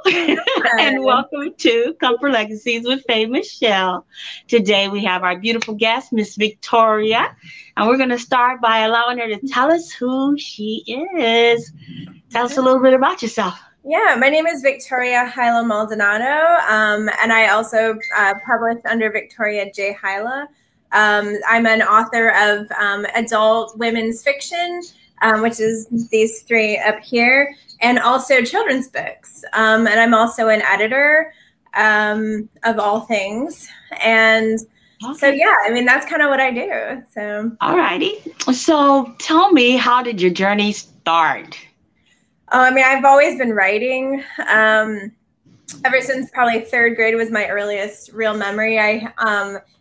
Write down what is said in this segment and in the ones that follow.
and welcome to Comfort Legacies with Faye Michelle. Today we have our beautiful guest, Miss Victoria, and we're going to start by allowing her to tell us who she is. Tell us a little bit about yourself. Yeah, my name is Victoria Hyla Maldonado, and I also publish under Victoria J. Hyla. I'm an author of adult women's fiction, which is these three up here, and also children's books. And I'm also an editor of all things. And so, yeah, I mean, that's kind of what I do. So, all righty. So tell me, how did your journey start? I mean, I've always been writing. Ever since probably third grade was my earliest real memory. I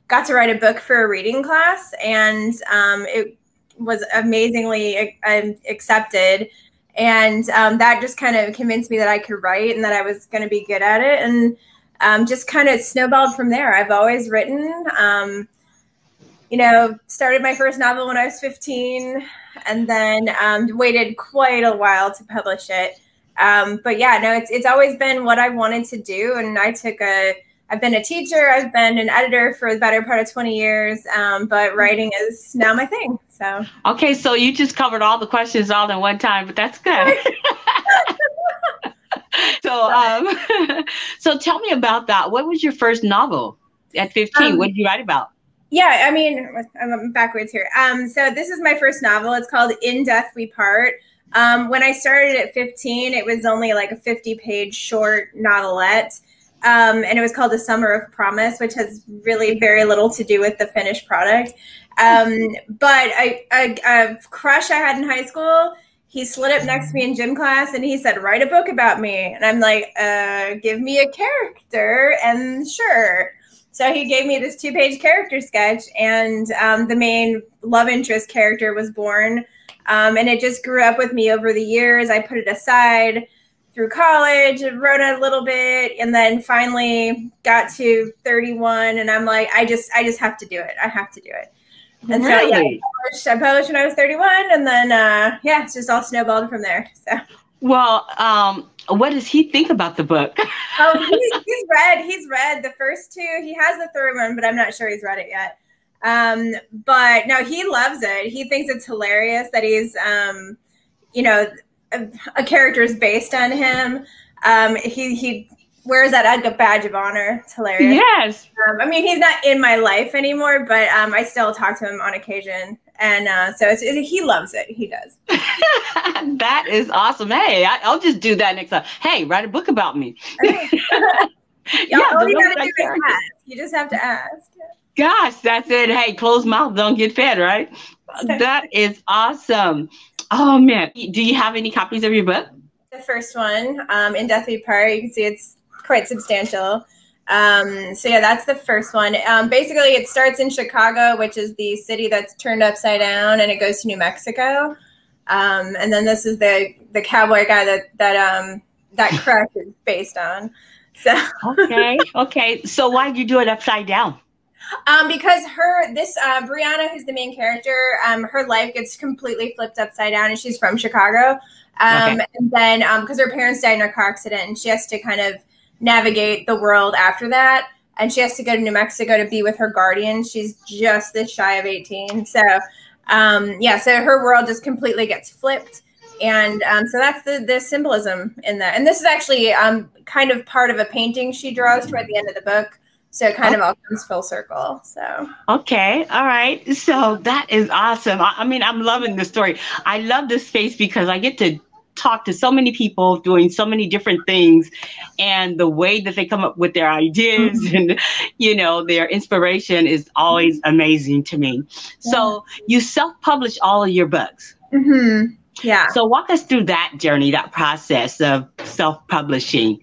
got to write a book for a reading class, and it was amazingly accepted. And that just kind of convinced me that I could write and that I was going to be good at it. And just kind of snowballed from there. I've always written. Started my first novel when I was 15, and then waited quite a while to publish it. But yeah, no, it's always been what I wanted to do. And I've been a teacher, I've been an editor for the better part of 20 years, but writing is now my thing. So. Okay, so you just covered all the questions all in one time, but that's good. So tell me about that. What was your first novel at 15? What did you write about? Yeah, I mean, I'm backwards here. So this is my first novel. It's called In Death We Part. When I started at 15, it was only like a 50-page short novelette. And it was called The Summer of Promise, which has really very little to do with the finished product. But a crush I had in high school, he slid up next to me in gym class and he said, "Write a book about me." And I'm like, give me a character, and sure. So he gave me this 2-page character sketch, and the main love interest character was born. And it just grew up with me over the years. I put it aside through college, wrote it a little bit, and then finally got to 31, and I'm like, I just have to do it. I have to do it. And really? So yeah, I published when I was 31, and then it's just all snowballed from there. So. Well, what does he think about the book? Oh, he's read the first two. He has the third one, but I'm not sure he's read it yet. But no, he loves it. He thinks it's hilarious that he's, a character is based on him. He wears that like a badge of honor. It's hilarious. Yes. I mean, he's not in my life anymore, but I still talk to him on occasion. And so he loves it. He does. That is awesome. Hey, I'll just do that next time. Hey, write a book about me. All you gotta do is ask. You just have to ask. Gosh, that's it. Hey, closed mouth don't get fed, right? That is awesome. Oh man, do you have any copies of your book? The first one, In Death We Part. You can see it's quite substantial. So yeah, that's the first one. Basically, it starts in Chicago, which is the city that's turned upside down, and it goes to New Mexico. And then this is the cowboy guy that crush is based on. So okay. So why did you do it upside down? Because Brianna, who's the main character, her life gets completely flipped upside down, and she's from Chicago. And then because her parents died in a car accident, and she has to kind of navigate the world after that, and she has to go to New Mexico to be with her guardian. She's just this shy of 18. So so her world just completely gets flipped. And so that's the symbolism in that. And this is actually kind of part of a painting she draws toward the end of the book. So it kind of all comes full circle. So. Okay. All right. So that is awesome. I mean, I'm loving this story. I love this space because I get to talk to so many people doing so many different things, and the way that they come up with their ideas and, their inspiration is always amazing to me. Yeah. So you self-publish all of your books. Mm-hmm. Yeah. So walk us through that journey, that process of self-publishing.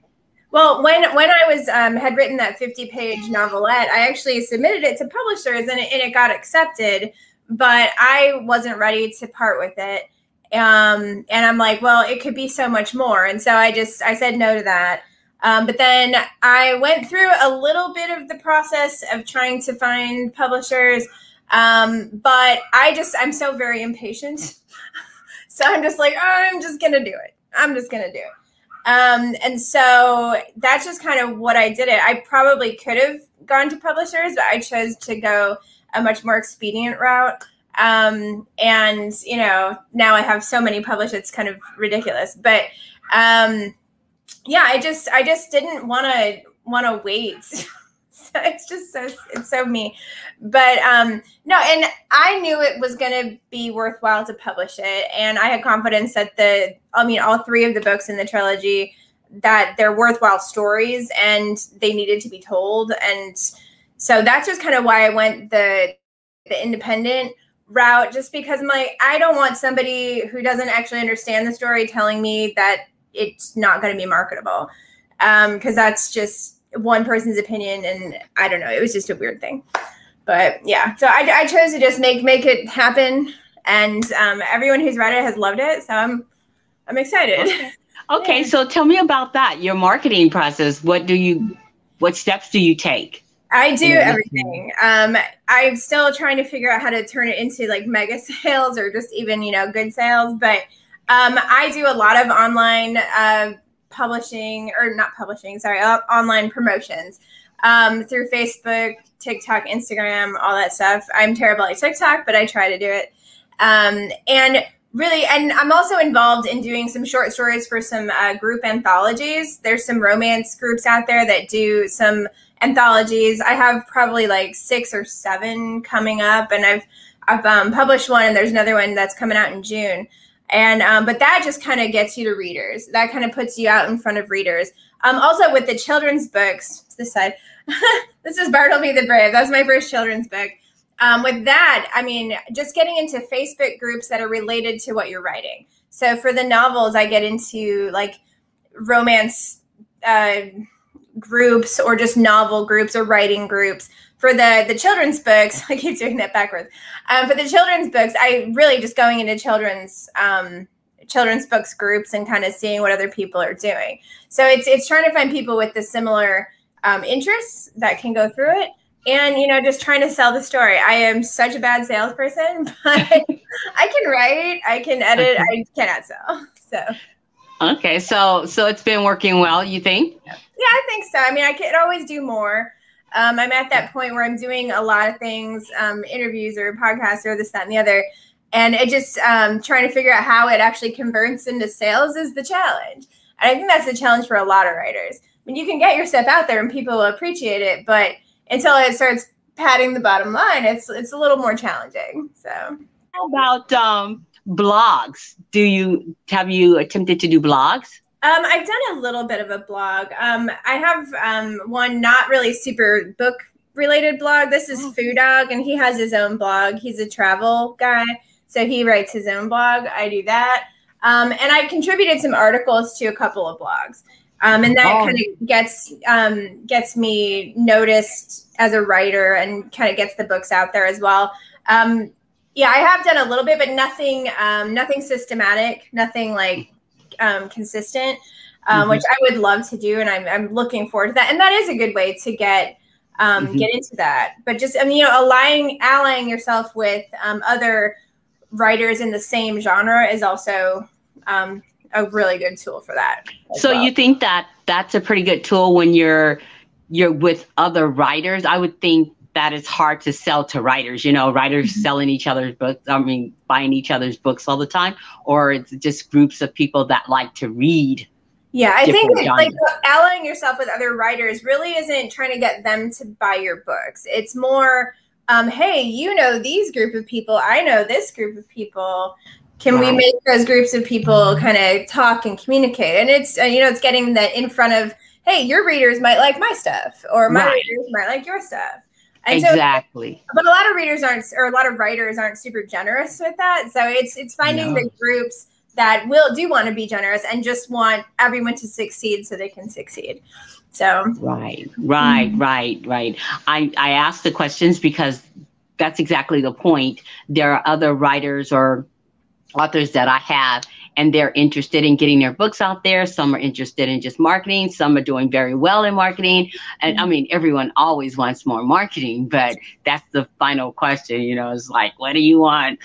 Well, when I was had written that 50-page novelette, I actually submitted it to publishers, and it got accepted, but I wasn't ready to part with it. And I'm like, well, it could be so much more. And so I said no to that. But then I went through a little bit of the process of trying to find publishers. But I'm so very impatient. So I'm just like, I'm just going to do it. I'm just going to do it. And so that's just kind of what I did it. I probably could have gone to publishers, but I chose to go a much more expedient route. And you know, now I have so many published, it's kind of ridiculous. But yeah, I just didn't want to wait. So it's so me. But no, and I knew it was going to be worthwhile to publish it, and I had confidence that all three of the books in the trilogy, that they're worthwhile stories and they needed to be told. And so that's just kind of why I went the independent route, just because I'm like, I don't want somebody who doesn't actually understand the story telling me that it's not going to be marketable, because that's just one person's opinion, and I don't know, it was just a weird thing. But yeah, so I chose to just make it happen, and everyone who's read it has loved it, so I'm excited. Okay, Yeah. so tell me about that, your marketing process. What steps do you take? I do everything. I'm still trying to figure out how to turn it into like mega sales or just even, you know, good sales. But I do a lot of online online promotions through Facebook, TikTok, Instagram, all that stuff. I'm terrible at TikTok, but I try to do it. And I'm also involved in doing some short stories for some group anthologies. There's some romance groups out there that do some anthologies. I have probably like 6 or 7 coming up, and I've published one, and there's another one that's coming out in June. And but that just kind of gets you to readers. That kind of puts you out in front of readers. Also with the children's books, this side, this is Bartleby the Brave. That's my first children's book. With that, I mean, just getting into Facebook groups that are related to what you're writing. So for the novels, I get into like romance groups or just novel groups or writing groups. For the children's books, I keep doing that backwards. For the children's books, I really just going into children's books groups and kind of seeing what other people are doing. So it's trying to find people with the similar interests that can go through it. And, you know, just trying to sell the story. I am such a bad salesperson, but I can write, I can edit, I cannot sell. So. Okay, so it's been working well, you think? Yeah, I think so. I mean, I could always do more. I'm at that point where I'm doing a lot of things, interviews or podcasts or this, that, and the other. And it just trying to figure out how it actually converts into sales is the challenge. And I think that's the challenge for a lot of writers. I mean, you can get your stuff out there and people will appreciate it, but until it starts padding the bottom line, it's a little more challenging. So, how about blogs? Have you attempted to do blogs? I've done a little bit of a blog. I have one not really super book related blog. This is Foo Dog, and he has his own blog. He's a travel guy, so he writes his own blog. I do that, and I've contributed some articles to a couple of blogs. And that kind of gets me noticed as a writer and kind of gets the books out there as well. Yeah, I have done a little bit, but nothing systematic, nothing like consistent, which I would love to do, and I'm looking forward to that. And that is a good way to get into that. But just you know, allying yourself with other writers in the same genre is also a really good tool for that. So you think that that's a pretty good tool when you're with other writers? I would think that it's hard to sell to writers, you know, writers selling each other's books, buying each other's books all the time, or it's just groups of people that like to read. Yeah, I think it's like allying yourself with other writers really isn't trying to get them to buy your books. It's more, hey, you know, these group of people, I know this group of people. Can we make those groups of people kind of talk and communicate? And it's, you know, it's getting that in front of, hey, your readers might like my stuff, or my readers might like your stuff. And exactly. So, but a lot of readers a lot of writers aren't super generous with that. So it's finding the groups that do want to be generous and just want everyone to succeed so they can succeed. So. Right. I asked the questions because that's exactly the point. There are other writers or authors that I have, and they're interested in getting their books out there. Some are interested in just marketing. Some are doing very well in marketing. And I mean, everyone always wants more marketing, but that's the final question, you know, it's like, what do you want?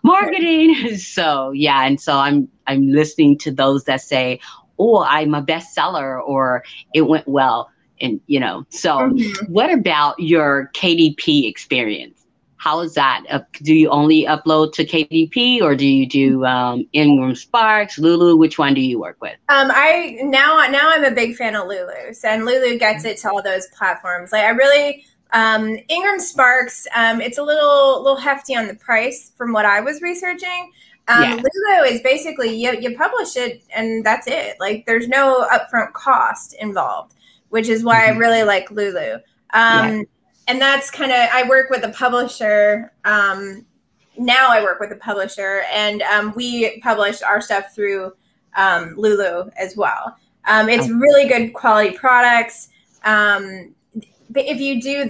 Marketing. So, yeah. And so I'm listening to those that say, oh, I'm a bestseller or it went well. And, so Mhm. what about your KDP experience? How is that? Do you only upload to KDP or do you do Ingram Sparks, Lulu? Which one do you work with? I now I'm a big fan of Lulu, and Lulu gets it to all those platforms. Like I really Ingram Sparks, it's a little hefty on the price from what I was researching. Yeah. Lulu is basically you publish it and that's it. Like there's no upfront cost involved, which is why I really like Lulu. Yeah. And that's kind of I work with a publisher. Now I work with a publisher, and we publish our stuff through Lulu as well. It's really good quality products. But if you do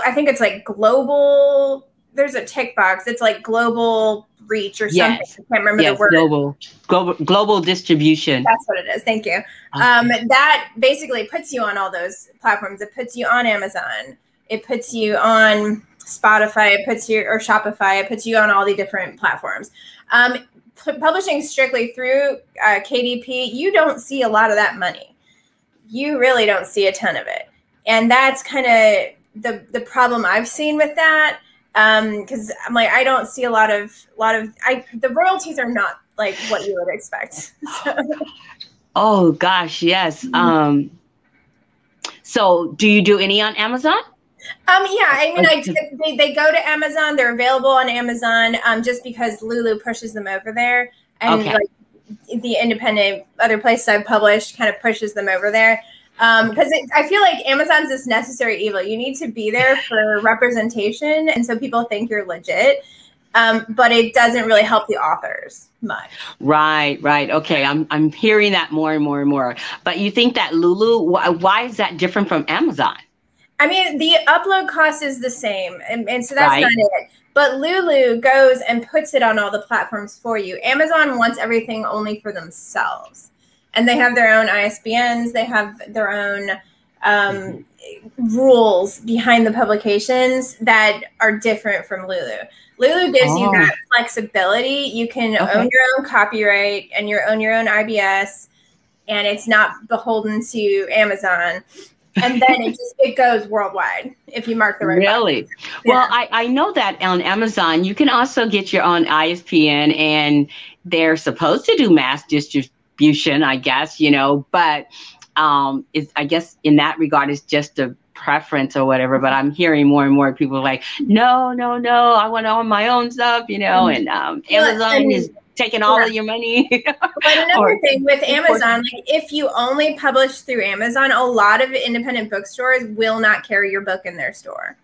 I think it's like global. There's a tick box. It's like global reach or something. Yes. I can't remember the word. Global distribution. That's what it is. Thank you. That basically puts you on all those platforms. It puts you on Amazon. It puts you on Spotify. It puts you or Shopify. It puts you on all the different platforms. Publishing strictly through KDP, you don't see a lot of that money. You really don't see a ton of it. And that's kind of the problem I've seen with that. Because I'm like, I don't see a lot of the royalties are not like what you would expect. Oh gosh, yes. So do you do any on Amazon? Yeah, I mean, they go to Amazon. They're available on Amazon just because Lulu pushes them over there. And like the independent other places I've published kind of pushes them over there. Because I feel like Amazon's this necessary evil. You need to be there for representation. And so people think you're legit. But it doesn't really help the authors much. Right. Okay, I'm hearing that more and more and more. But you think that Lulu, why is that different from Amazon? I mean, the upload cost is the same, and so that's not it. But Lulu goes and puts it on all the platforms for you. Amazon wants everything only for themselves. And they have their own ISBNs. They have their own rules behind the publications that are different from Lulu. Lulu gives you that flexibility. You can own your own copyright and own your own IBS, and it's not beholden to Amazon. And then it goes worldwide if you mark the right Really? Well, I know that on Amazon, you can also get your own ISBN, and they're supposed to do mass distribution, I guess, but I guess in that regard, it's just a preference or whatever. But I'm hearing more and more people like, no, I want to own my own stuff, and Amazon is taking all of your money. But another thing with Amazon, like if you only publish through Amazon, a lot of independent bookstores will not carry your book in their store.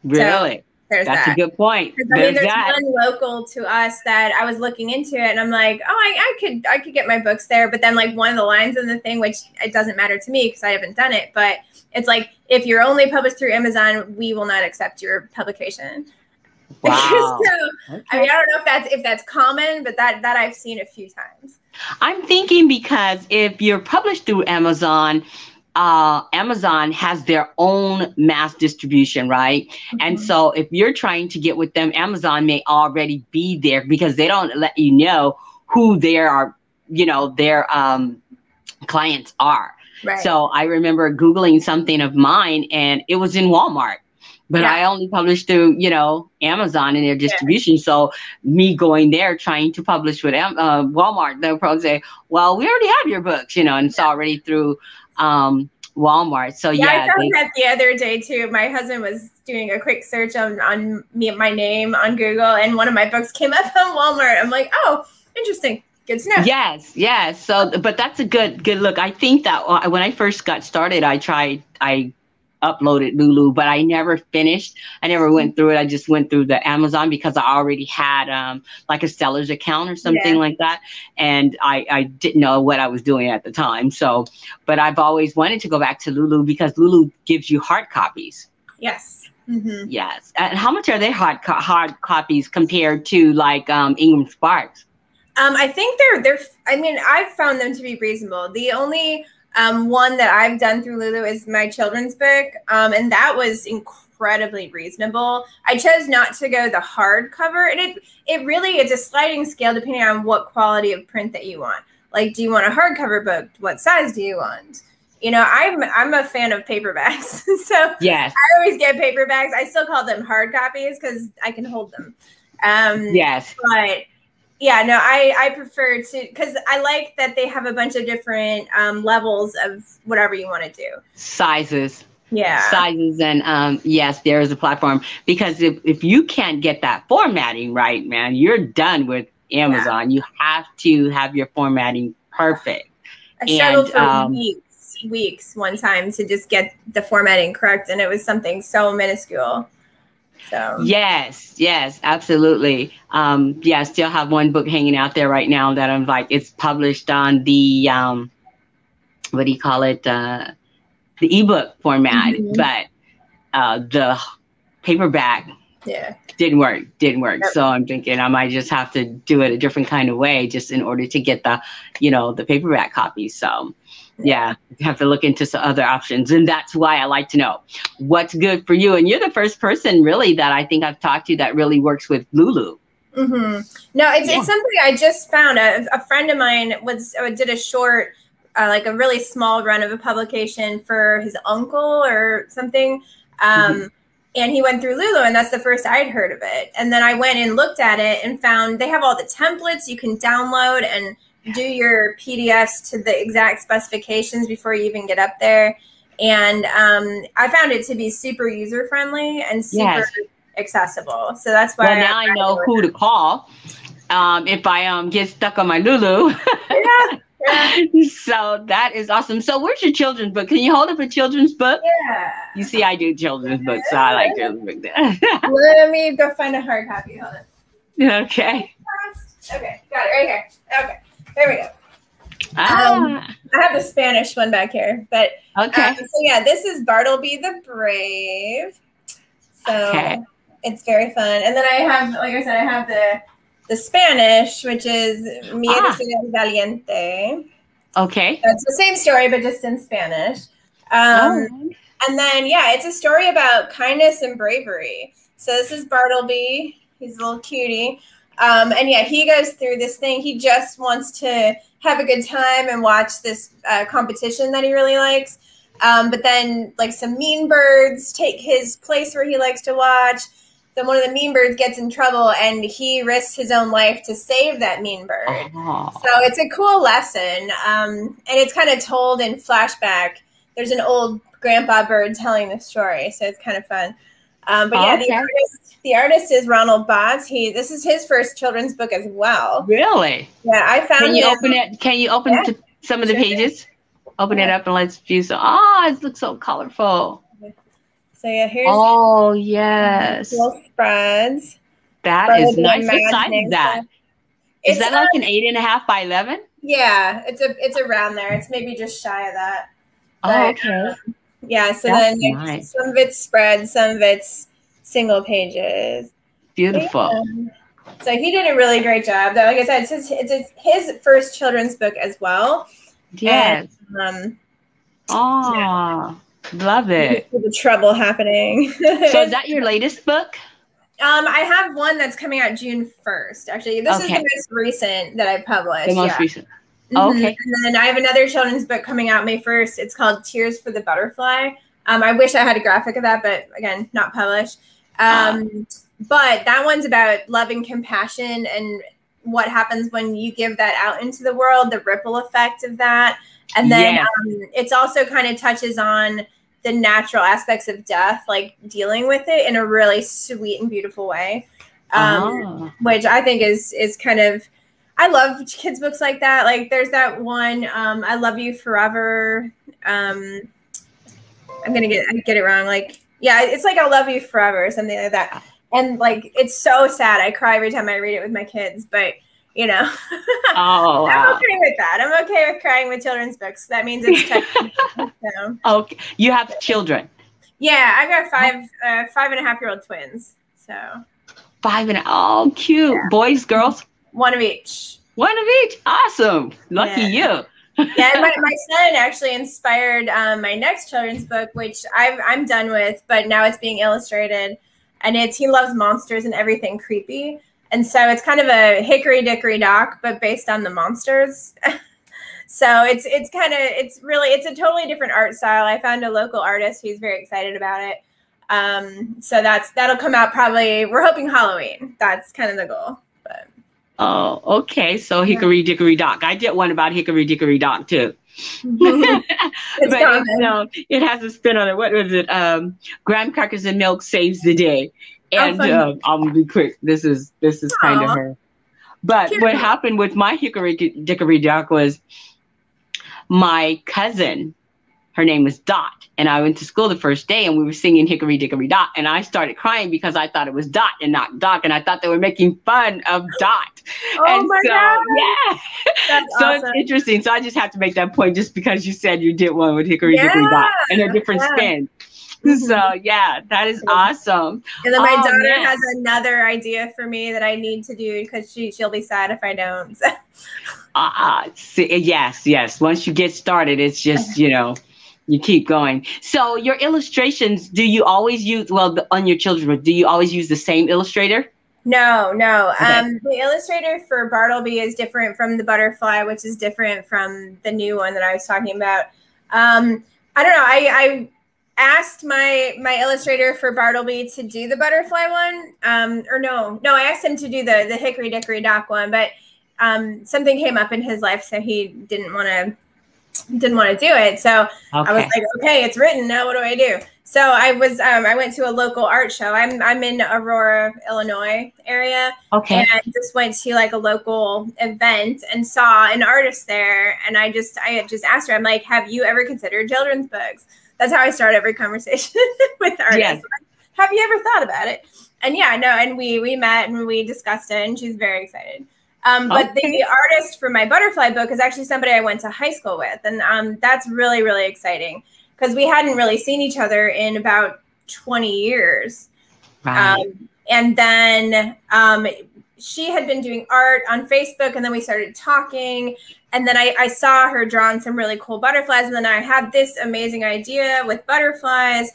Really? So that's a good point. There's one local to us that I was looking into it, and I'm like, I could get my books there. But then like one of the lines in the thing, which it doesn't matter to me because I haven't done it, but it's like, if you're only published through Amazon, we will not accept your publication. Wow. So, I mean, I don't know if that's common, but that I've seen a few times. I'm thinking because if you're published through Amazon, Amazon has their own mass distribution, right? And so if you're trying to get with them, Amazon may already be there because they don't let you know who their clients are. Right. So I remember Googling something of mine, and it was in Walmart. But I only published through, Amazon and their distribution. So me going there trying to publish with Walmart, they'll probably say, well, we already have your books, and it's already through Walmart. So I found that the other day too. My husband was doing a quick search on my name on Google, and one of my books came up on Walmart. I'm like, oh, interesting. Good to know. Yes. So, but that's a good look. I think that when I first got started, I uploaded Lulu, but I never finished. I never went through it. I just went through the Amazon because I already had like a seller's account or something like that. And I didn't know what I was doing at the time. So, but I've always wanted to go back to Lulu because Lulu gives you hard copies. Yes. Yes. And how much are they hard copies compared to like Ingram Sparks? I think they're I mean, I've found them to be reasonable. The only one that I've done through Lulu is my children's book, and that was incredibly reasonable. I chose not to go the hardcover, and it really is a sliding scale depending on what quality of print that you want. Like, do you want a hardcover book? What size do you want? You know, I'm a fan of paperbacks. So Yes. I always get paperbacks. I still call them hard copies because I can hold them. Yes. But yeah, no, I prefer to, because I like that they have a bunch of different levels of whatever you want to do. Sizes. Yeah. Sizes. And yes, there is a platform, because if you can't get that formatting right, man, you're done with Amazon. You have to have your formatting perfect. I struggled for weeks one time to just get the formatting correct, and it was something so minuscule. So yes, absolutely. Yeah, I still have one book hanging out there right now that I'm like, it's published on the what do you call it? The ebook format, but the paperback didn't work. Yep. So I'm thinking I might just have to do it a different kind of way, just in order to get the, the paperback copy. So yeah, you have to look into some other options. And that's why I like to know what's good for you. And you're the first person really that I think I've talked to that really works with Lulu. No, it's something I just found. A friend of mine did a short, like a really small run of a publication for his uncle or something. And he went through Lulu, and that's the first I'd heard of it. And then I went and looked at it and found they have all the templates you can download and do your PDFs to the exact specifications before you even get up there. And I found it to be super user-friendly and super accessible. So that's why now I know who to call if I get stuck on my Lulu. So that is awesome. So where's your children's book? Can you hold up a children's book? Yeah. You see, I do children's books, so I like children's books. Let me go find a hard copy. Hold on. Okay. Okay, got it right here. Okay, there we go. I have the Spanish one back here, but okay. So yeah, this is Bartleby the Brave. So it's very fun. And then I have, like I said, I have the Spanish, which is Mi Eres Valiente. Okay. It's the same story, but just in Spanish. And then, it's a story about kindness and bravery. So this is Bartleby. He's a little cutie. And he goes through this thing. He just wants to have a good time and watch this competition that he really likes. But then, like, some mean birds take his place where he likes to watch. Then one of the mean birds gets in trouble, and he risks his own life to save that mean bird. So it's a cool lesson. And it's kind of told in flashback. There's an old grandpa bird telling the story, so it's kind of fun. The artist is Ronald Botts. This is his first children's book as well. Really? Yeah, I found. Can you open it? Can you open some of the pages? Open it up and let's view. So, it looks so colorful. So here's little spreads. That is nice. What size is that? Is that like an 8.5 by 11? Yeah, it's around there. It's maybe just shy of that. Okay. So that's then some of it's spread, some of it's single pages. Beautiful. So he did a really great job. Like I said, it's his first children's book as well. Yes. And, love it. The trouble happening. So is that your latest book? I have one that's coming out June 1st. Actually, this is the most recent that I published. The most recent. Okay. And then I have another children's book coming out May 1st. It's called Tears for the Butterfly. I wish I had a graphic of that, but again, not published. But that one's about love and compassion and what happens when you give that out into the world, the ripple effect of that. And then it's also kind of touches on the natural aspects of death, like dealing with it in a really sweet and beautiful way, which I think is kind of, I love kids' books like that. Like there's that one, I Love You Forever. I'm going to get it wrong. Like, it's like I Love You Forever or something like that. And like, it's so sad. I cry every time I read it with my kids, but I'm okay with that. I'm okay with crying with children's books. That means it's touching. So. Okay. You have children? Yeah, I've got 5.5-year-old twins. So 5 and cute. Yeah. Boys, girls? One of each. One of each. Awesome. Lucky you. Yeah, my son actually inspired my next children's book, which I'm done with, but now it's being illustrated. And he loves monsters and everything creepy. And so it's kind of a Hickory Dickory Dock, but based on the monsters. So it's a totally different art style. I found a local artist who's very excited about it. So that'll come out probably, we're hoping Halloween. That's kind of the goal. But Oh, okay. So Hickory Dickory Dock. I did one about Hickory Dickory Dock too. But it has a spin on it. What was it? Graham crackers and milk saves the day. And I'm gonna be quick. This is kind of her. But what happened with my Hickory Dickory Dock was my cousin, her name was Dot, and I went to school the first day and we were singing Hickory Dickory Dock, and I started crying because I thought it was Dot and not Doc, and I thought they were making fun of Dot. Oh my God. Yeah. That's so awesome. It's interesting. So I just have to make that point just because you said you did one with Hickory Dickory Dock and a different spin. So yeah, that is awesome. And then my daughter has another idea for me that I need to do because she'll be sad if I don't. Yes. Once you get started, it's just, you keep going. So your illustrations, do you always use, on your children, do you always use the same illustrator? No. Okay. The illustrator for Bartleby is different from the butterfly, which is different from the new one that I was talking about. I don't know. I asked my illustrator for Bartleby to do the butterfly one. I asked him to do the Hickory Dickory Dock one, but something came up in his life, so he didn't want to do it. So I was like, okay, it's written now. What do I do? So I went to a local art show. I'm in Aurora, Illinois area. Okay. And I just went to like a local event and saw an artist there. And I just asked her, I'm like, have you ever considered children's books? That's how I start every conversation with artists. Yes. Like, have you ever thought about it? And and we met and we discussed it, and she's very excited. But the artist for my butterfly book is actually somebody I went to high school with. And that's really, really exciting because we hadn't really seen each other in about 20 years. Right. And then she had been doing art on Facebook, and then we started talking. And then I saw her drawing some really cool butterflies. And then I had this amazing idea with butterflies.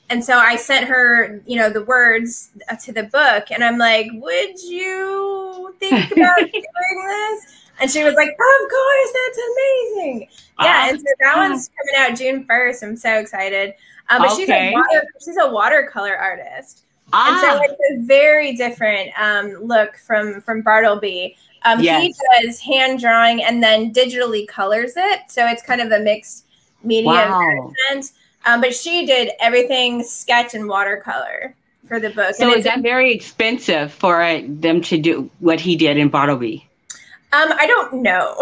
And so I sent her, the words to the book, and I'm like, would you think about doing this? And she was like, of course, that's amazing. Yeah, and so that one's coming out June 1st. I'm so excited. But she's a watercolor artist. And so it's a very different look from Bartleby. He does hand drawing and then digitally colors it. So it's kind of a mixed medium sense. But she did everything sketch and watercolor for the book. So is that very expensive for them to do what he did in Bartleby? I don't know.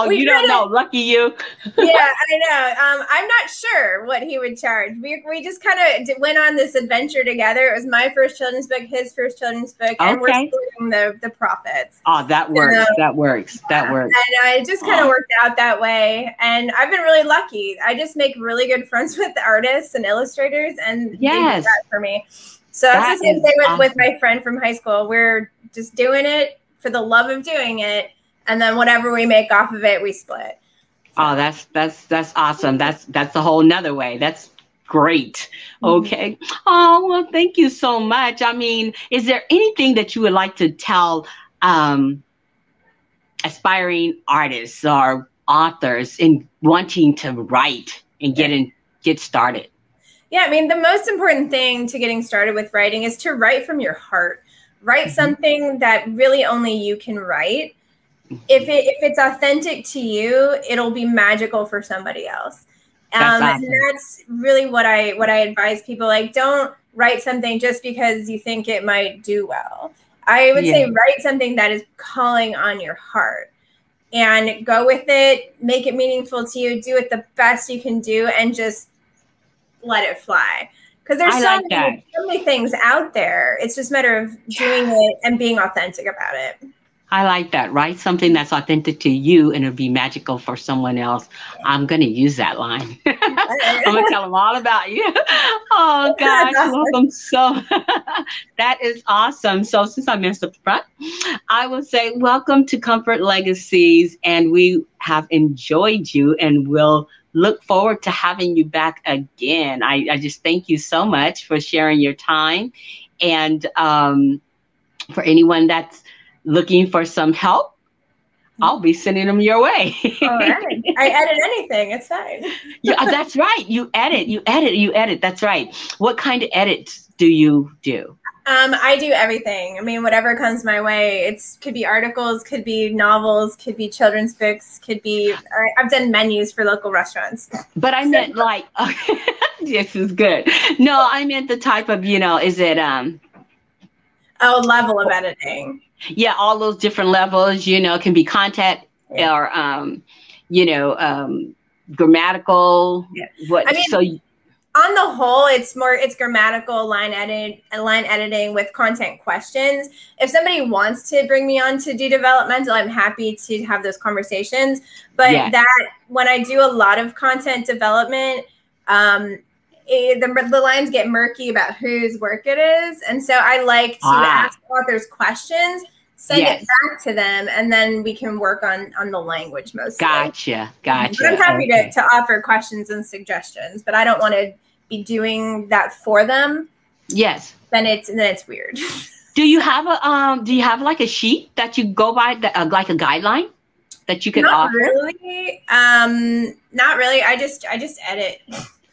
You don't know. Lucky you. Yeah, I know. I'm not sure what he would charge. We just kind of went on this adventure together. It was my first children's book, his first children's book, and we're splitting the profits. Oh, that works. That works. And it just kind of worked out that way. And I've been really lucky. I just make really good friends with the artists and illustrators, and they do that for me. So that's the same thing with my friend from high school. We're just doing it for the love of doing it. And then whatever we make off of it, we split. So. Oh, that's awesome. That's a whole nother way. That's great. Okay. Oh, well, thank you so much. I mean, is there anything that you would like to tell aspiring artists or authors in wanting to write and get started? Yeah, I mean, the most important thing to getting started with writing is to write from your heart. Write something that really only you can write. If it's authentic to you, it'll be magical for somebody else. And that's really what I advise people. Like, don't write something just because you think it might do well. I would say write something that is calling on your heart and go with it, make it meaningful to you, do it the best you can do, and just let it fly. Because there's so many things out there. It's just a matter of doing it and being authentic about it. I like that. Write something that's authentic to you and it'll be magical for someone else. I'm going to use that line. I'm going to tell them all about you. Oh, gosh. Welcome. So that is awesome. So since I messed up the front, I will say welcome to Comfort Legacies. And we have enjoyed you and will look forward to having you back again. I just thank you so much for sharing your time. And for anyone that's looking for some help I'll be sending them your way. All right. I edit anything. It's fine. Yeah, that's right. You edit. That's right. What kind of edits do you do? I do everything. I mean, whatever comes my way. Could be articles, could be novels, could be children's books, could be. I've done menus for local restaurants. But I meant like, this is good. No, I meant the type of, is it level of editing. Yeah, all those different levels, can be content or grammatical. Yeah. What I mean, so on the whole, it's grammatical line editing with content questions. If somebody wants to bring me on to do developmental, I'm happy to have those conversations. But when I do a lot of content development, the lines get murky about whose work it is. And so I like to ask authors questions, send it back to them, and then we can work on the language mostly. Gotcha. But I'm happy to offer questions and suggestions, but I don't want to be doing that for them. Yes. Then it's weird. Do you have like a sheet that you go by, like a guideline that you can offer? Not really. I just edit.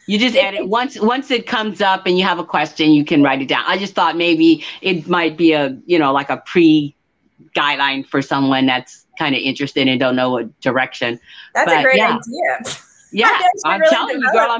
You just edit once it comes up and you have a question, you can write it down. I just thought maybe it might be like a pre-guideline for someone that's kind of interested and don't know what direction. That's a great idea. Yeah, I'm telling you, girl,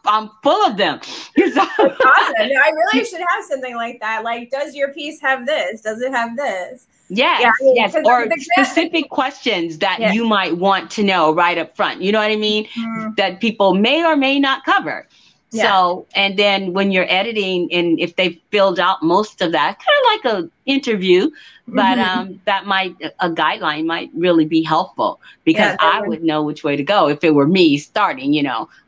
I'm full of them. That's awesome. No, I really should have something like that. Like, does your piece have this? Does it have this? Yes, yes. Or specific questions that you might want to know right up front. You know what I mean? Mm-hmm. That people may or may not cover. Yeah. So, and then when you're editing, and if they filled out most of that, kind of like an interview, but that a guideline might really be helpful, because I would know which way to go if it were me starting.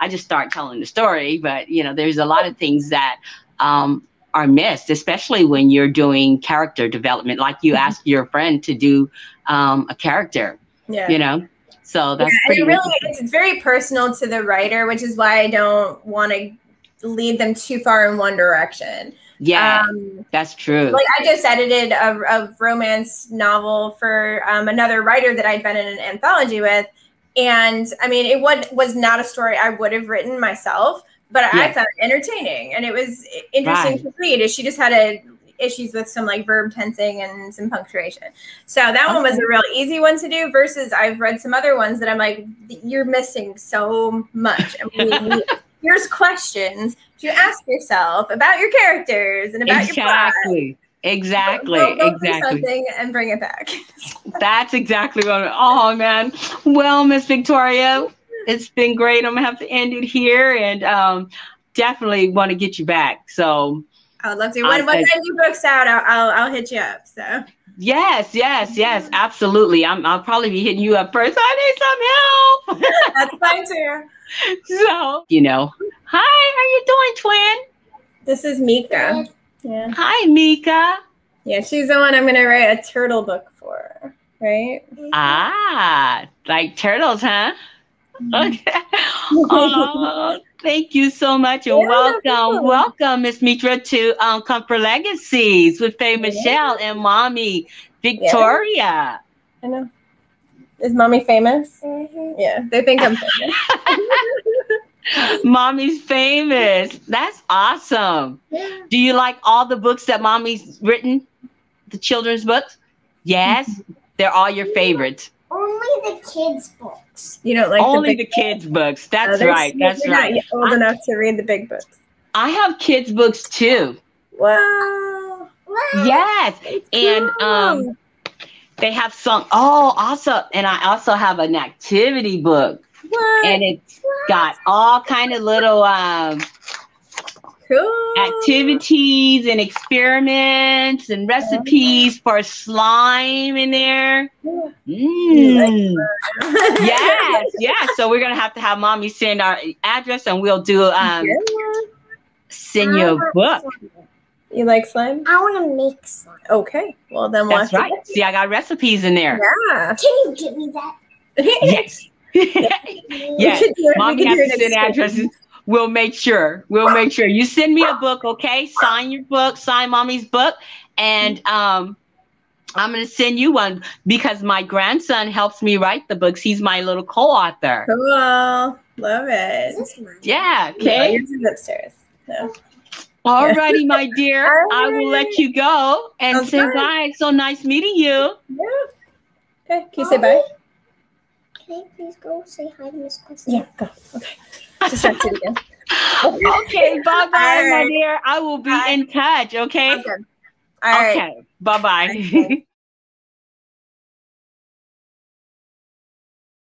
I just start telling the story, but there's a lot of things that are missed, especially when you're doing character development, like you asked your friend to do a character. Yeah. So that's it's very personal to the writer, which is why I don't want to lead them too far in one direction. Yeah, that's true. Like, I just edited a romance novel for another writer that I'd been in an anthology with. And I mean, it was not a story I would have written myself, but I found it entertaining, and it was interesting to read. She just had issues with some like verb tensing and some punctuation. So that one was a real easy one to do, versus I've read some other ones that I'm like, you're missing so much. I mean, here's questions to ask yourself about your characters and about your plot. Exactly. Go something and bring it back. That's exactly what. Oh man. Well, Miss Victoria, it's been great. I'm gonna have to end it here, and definitely want to get you back. So I would love to. When your book's out, I'll hit you up. So yes, absolutely. I'll probably be hitting you up first. I need some help. That's fine too. So hi, how you doing, twin? This is Mika. Yeah. Hi, Mika. Yeah, she's the one I'm gonna write a turtle book for, right? Like turtles, huh? Okay. Oh, thank you so much, and welcome, Miss Mitra, to Comfort Legacies with Faye Michelle and Mommy Victoria. Yeah. I know. Is Mommy famous? Mm-hmm. Yeah, they think I'm famous. Mommy's famous. That's awesome. Yeah. Do you like all the books that Mommy's written? The children's books? Yes, they're all your favorites. Only the kids' books. You don't like only the kids' books. That's right. That's right. Not old enough to read the big books. I have kids' books too. Wow. Yes, and they have some. Oh, awesome! And I also have an activity book. What? And it's got all kind of little cool activities and experiments and recipes for slime in there. Yes. So we're gonna have to have Mommy send our address, and we'll do send you a book. You like slime? I want to make slime. Okay. Well, then that's right. See, I got recipes in there. Yeah. Can you give me that? Yes. Yes. Mommy has to send addresses. We'll make sure. You send me a book, okay? Sign your book, sign Mommy's book, and I'm going to send you one because my grandson helps me write the books. He's my little co-author. Cool. Love it. Yeah. No, Okay. yours is upstairs. No. All righty, my dear. All I will let you go and Sounds say good. bye. So nice meeting you. Yeah. Okay. Can you say bye? Can I please go say hi to Miss Quest? Yeah. Go. Okay. Just start it again. Okay. Bye-bye, All my right. dear. I will be Bye. in touch. Okay. Okay. All right. Okay. Bye-bye. Okay.